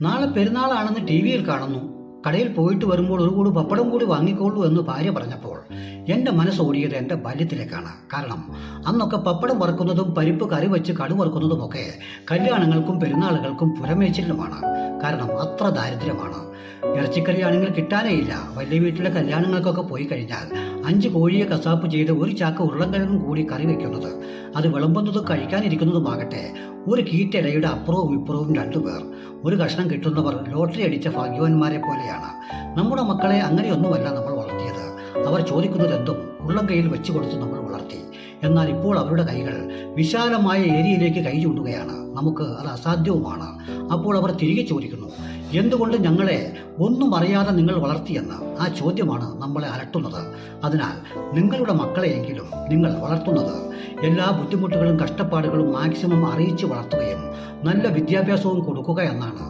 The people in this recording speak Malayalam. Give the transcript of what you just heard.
നാളെ പെരുന്നാളാണെന്ന് ടി വിയിൽ കാണുന്നു. കടയിൽ പോയിട്ട് വരുമ്പോൾ ഒരു കൂടി പപ്പടം കൂടി വാങ്ങിക്കോളൂ എന്ന് ഭാര്യ പറഞ്ഞപ്പോൾ എൻ്റെ മനസ്സോടിയത് എൻ്റെ ബാല്യത്തിലേക്കാണ്. കാരണം അന്നൊക്കെ പപ്പടം വറുക്കുന്നതും പരിപ്പ് കറി വെച്ച് കടു വറുക്കുന്നതുമൊക്കെ കല്യാണങ്ങൾക്കും പെരുന്നാളുകൾക്കും പുരമേച്ചിലുമാണ്. കാരണം അത്ര ദാരിദ്ര്യമാണ്. ഇറച്ചിക്കറിയാണെങ്കിൽ കിട്ടാനേ ഇല്ല. വലിയ വീട്ടിലെ കല്യാണങ്ങൾക്കൊക്കെ പോയി കഴിഞ്ഞാൽ 5 കോഴിയെ കസാപ്പ് ചെയ്ത് ഒരു ചാക്ക് ഉരുളൻകിഴങ്ങും കൂടി കറി വെക്കുന്നത്, അത് വിളമ്പുന്നതും കഴിക്കാനിരിക്കുന്നതുമാകട്ടെ ഒരു കീറ്റിലയുടെ അപ്പുറവും ഇപ്പുറവും 2 പേർ. ഒരു കഷ്ണം കിട്ടുന്നവർ ലോട്ടറി അടിച്ച ഭാഗ്യവാന്മാരെ പോലെയാണ്. നമ്മുടെ മക്കളെ അങ്ങനെയൊന്നുമല്ല നമ്മൾ വളർത്തിയത്. അവർ ചോദിക്കുന്നത് എന്തും ഉള്ളം കൈയിൽ വെച്ചു കൊടുത്ത് നമ്മൾ വളർത്തി. എന്നാൽ ഇപ്പോൾ അവരുടെ കൈകൾ വിശാലമായ ഏരിയയിലേക്ക് കൈ ചൂണ്ടുകയാണ്. നമുക്ക് അത് അസാധ്യവുമാണ്. അപ്പോൾ അവർ തിരികെ ചോദിക്കുന്നു, എന്തുകൊണ്ട് ഞങ്ങളെ ഒന്നും അറിയാതെ നിങ്ങൾ വളർത്തിയെന്ന്. ആ ചോദ്യമാണ് നമ്മളെ അലട്ടുന്നത്. അതിനാൽ നിങ്ങളുടെ മക്കളെയെങ്കിലും നിങ്ങൾ വളർത്തുന്നത് എല്ലാ ബുദ്ധിമുട്ടുകളും കഷ്ടപ്പാടുകളും മാക്സിമം അറിയിച്ച് വളർത്തുകയും നല്ല വിദ്യാഭ്യാസവും കൊടുക്കുക എന്നാണ്.